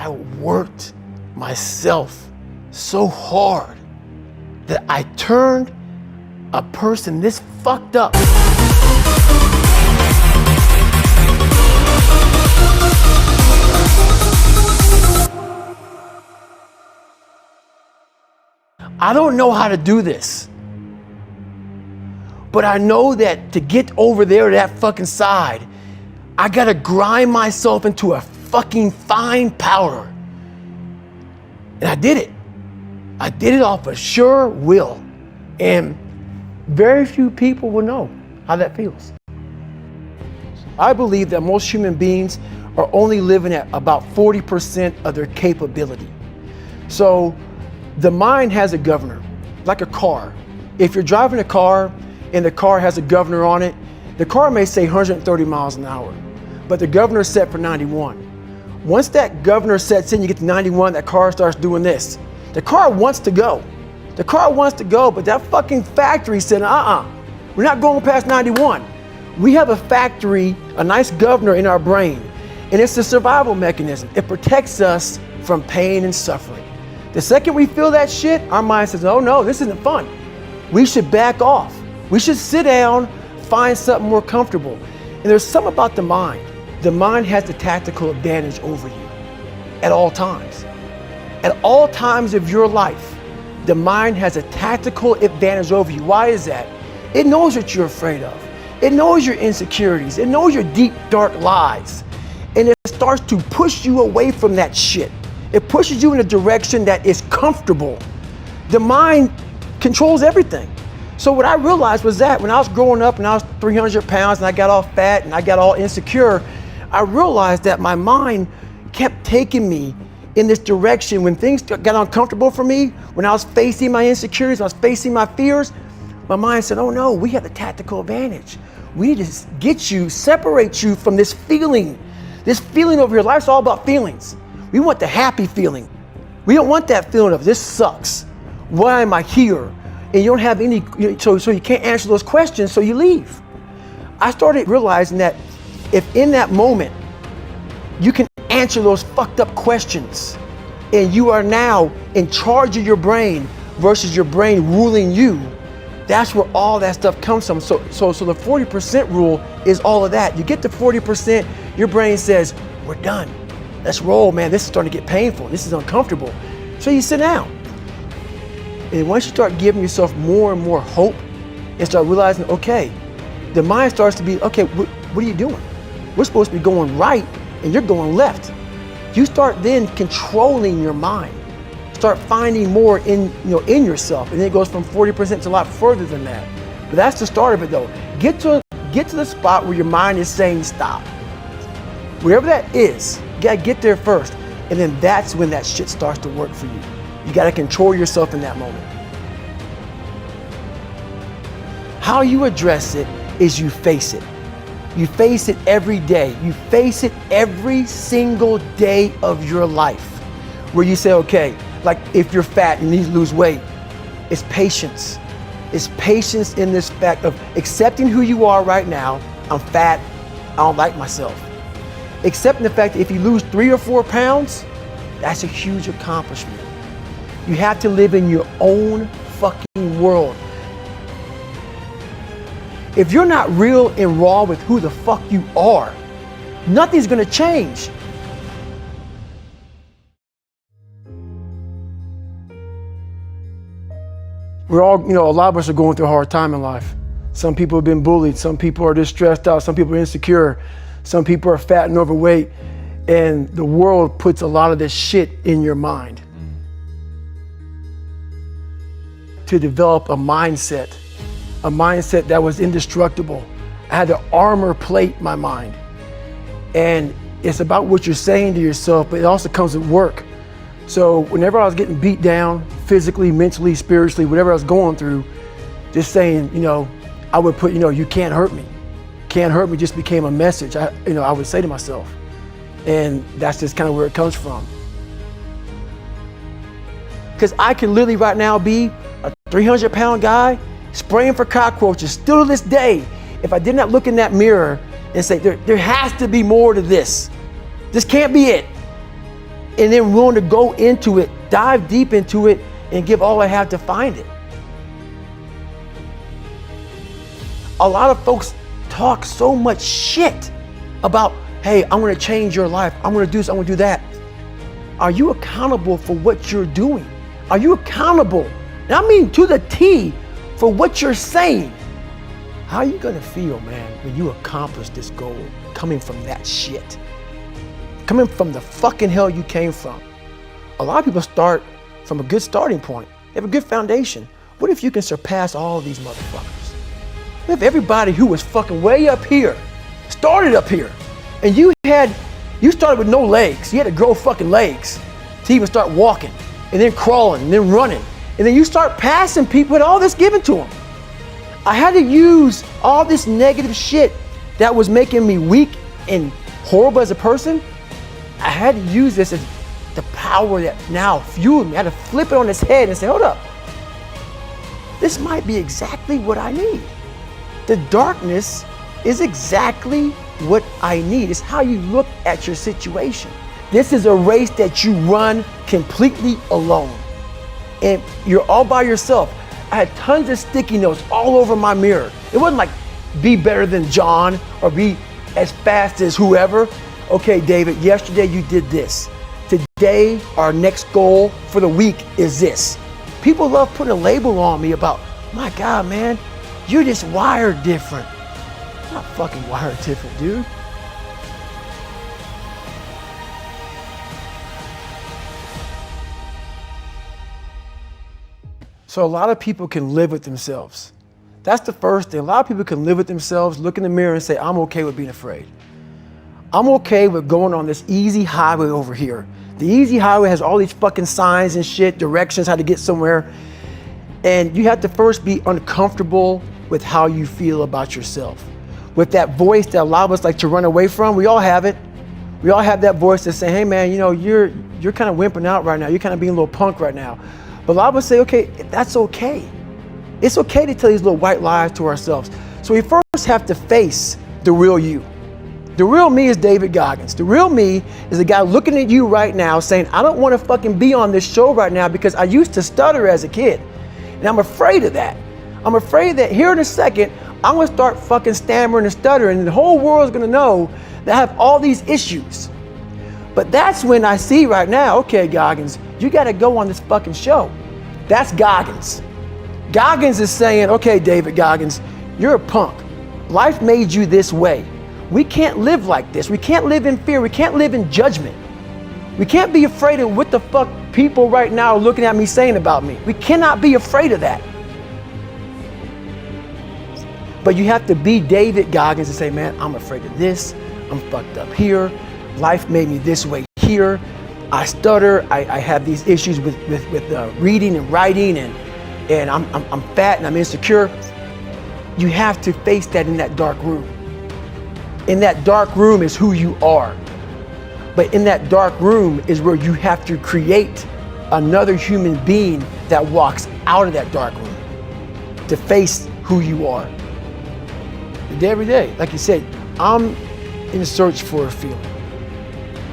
I worked myself so hard that I turned a person this fucked up I don't know how to do this, but I know that to get over there to that fucking side, I gotta grind myself into a fucking fine powder. And I did it. I did it off of sure will. And very few people will know how that feels. I believe that most human beings are only living at about 40% of their capability. So the mind has a governor, like a car. If you're driving a car and the car has a governor on it, the car may say 130 miles an hour, but the governor is set for 91. Once that governor sets in, you get to 91, that car starts doing this. The car wants to go. The car wants to go, but that fucking factory said, we're not going past 91. We have a factory, a nice governor in our brain, and it's a survival mechanism. It protects us from pain and suffering. The second we feel that shit, our mind says, oh no, this isn't fun. We should back off. We should sit down, find something more comfortable. And there's something about the mind. The mind has the tactical advantage over you at all times. At all times of your life, the mind has a tactical advantage over you. Why is that? It knows what you're afraid of. It knows your insecurities. It knows your deep, dark lies. And it starts to push you away from that shit. It pushes you in a direction that is comfortable. The mind controls everything. So what I realized was that when I was growing up and I was 300 pounds and I got all fat and I got all insecure, I realized that my mind kept taking me in this direction. When things got uncomfortable for me, when I was facing my insecurities, I was facing my fears, my mind said, oh no, we have the tactical advantage. We need to get you, separate you from this feeling over here. Life's all about feelings. We want the happy feeling. We don't want that feeling of this sucks. Why am I here? And you don't have any, so you can't answer those questions, so you leave. I started realizing that if in that moment you can answer those fucked up questions and you are now in charge of your brain versus your brain ruling you, that's where all that stuff comes from. So the 40% rule is all of that. You get to 40%, your brain says, we're done. Let's roll, man. This is starting to get painful. This is uncomfortable. So you sit down. And once you start giving yourself more and more hope and start realizing, okay, the mind starts to be, okay, what are you doing? We're supposed to be going right and you're going left. You start then controlling your mind. Start finding more in yourself. And then it goes from 40% to a lot further than that. But that's the start of it though. Get to the spot where your mind is saying stop. Wherever that is, you gotta get there first. And then that's when that shit starts to work for you. You gotta control yourself in that moment. How you address it is you face it. You face it every day. You face it every single day of your life. Where you say, okay, like if you're fat and you need to lose weight, it's patience. It's patience in this fact of accepting who you are right now. I'm fat, I don't like myself. Accepting the fact that if you lose 3 or 4 pounds, that's a huge accomplishment. You have to live in your own fucking world. If you're not real and raw with who the fuck you are, nothing's gonna change. We're all, a lot of us are going through a hard time in life. Some people have been bullied, some people are just stressed out, some people are insecure, some people are fat and overweight, and the world puts a lot of this shit in your mind. To develop a mindset that was indestructible. I had to armor plate my mind. And it's about what you're saying to yourself, but it also comes with work. So whenever I was getting beat down, physically, mentally, spiritually, whatever I was going through, just saying, I would put, you can't hurt me. Can't hurt me just became a message, I would say to myself. And that's just kind of where it comes from. Because I can literally right now be a 300-pound guy spraying for cockroaches still to this day. If I did not look in that mirror and say, there has to be more to this. This can't be it. and then willing to go into it, dive deep into it, and give all I have to find it. A lot of folks talk so much shit about, hey, I'm gonna change your life. I'm gonna do this, I'm gonna do that. Are you accountable for what you're doing? Are you accountable, and I mean to the T, for what you're saying? How are you gonna feel, man, when you accomplish this goal coming from that shit? Coming from the fucking hell you came from. A lot of people start from a good starting point. They have a good foundation. What if you can surpass all of these motherfuckers? What if everybody who was fucking way up here started up here, and you started with no legs. You had to grow fucking legs to even start walking, and then crawling, and then running. And then you start passing people with all this given to them. I had to use all this negative shit that was making me weak and horrible as a person. I had to use this as the power that now fueled me. I had to flip it on its head and say, hold up. This might be exactly what I need. The darkness is exactly what I need. It's how you look at your situation. This is a race that you run completely alone. And you're all by yourself. I had tons of sticky notes all over my mirror. It wasn't like be better than John or be as fast as whoever. Okay, David, yesterday you did this. Today, our next goal for the week is this. People love putting a label on me about, my God, man, you're just wired different. I'm not fucking wired different, dude. So a lot of people can live with themselves. That's the first thing. A lot of people can live with themselves, look in the mirror and say, I'm okay with being afraid. I'm okay with going on this easy highway over here. The easy highway has all these fucking signs and shit, directions, how to get somewhere. And you have to first be uncomfortable with how you feel about yourself. With that voice that a lot of us like to run away from, we all have it. We all have that voice that's saying, hey man, you know, you're kind of wimping out right now. You're kind of being a little punk right now. But a lot of us say, okay, that's okay. It's okay to tell these little white lies to ourselves. So we first have to face the real you. The real me is David Goggins. The real me is the guy looking at you right now saying, I don't want to fucking be on this show right now because I used to stutter as a kid. And I'm afraid of that. I'm afraid that here in a second, I'm going to start fucking stammering and stuttering and the whole world's going to know that I have all these issues. But that's when I see right now, okay, Goggins, you got to go on this fucking show. That's Goggins. Goggins is saying, okay, David Goggins, you're a punk. Life made you this way. We can't live like this. We can't live in fear. We can't live in judgment. We can't be afraid of what the fuck people right now are looking at me saying about me. We cannot be afraid of that. But you have to be David Goggins and say, man, I'm afraid of this. I'm fucked up here. Life made me this way here. I stutter. I have these issues with reading and writing, and I'm fat and I'm insecure. You have to face that in that dark room. In that dark room is who you are. But in that dark room is where you have to create another human being that walks out of that dark room to face who you are. Every day, like you said, I'm in search for a feeling.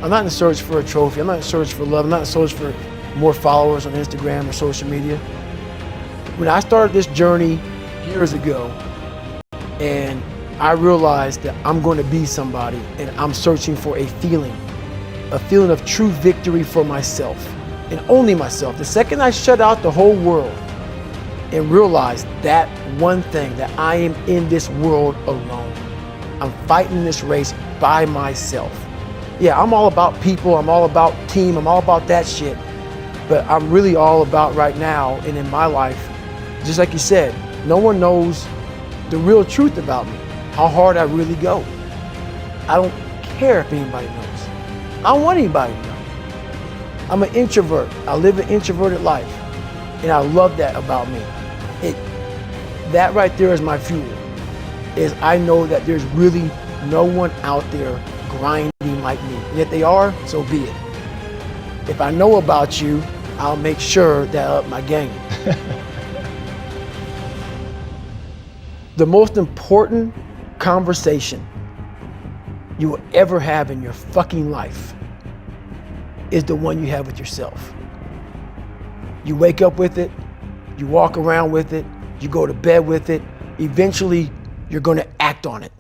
I'm not in search for a trophy. I'm not in search for love. I'm not in search for more followers on Instagram or social media. When I started this journey years ago, and I realized that I'm going to be somebody, and I'm searching for a feeling of true victory for myself, and only myself. The second I shut out the whole world and realized that one thing, that I am in this world alone. I'm fighting this race by myself. Yeah, I'm all about people, I'm all about team, I'm all about that shit. But I'm really all about right now and in my life, just like you said, no one knows the real truth about me, how hard I really go. I don't care if anybody knows. I don't want anybody to know. I'm an introvert. I live an introverted life. And I love that about me. That right there is my fuel. Is I know that there's really no one out there grinding like me. And if they are, so be it. If I know about you, I'll make sure that I up my game. The most important conversation you will ever have in your fucking life is the one you have with yourself. You wake up with it, you walk around with it, you go to bed with it, eventually you're gonna act on it.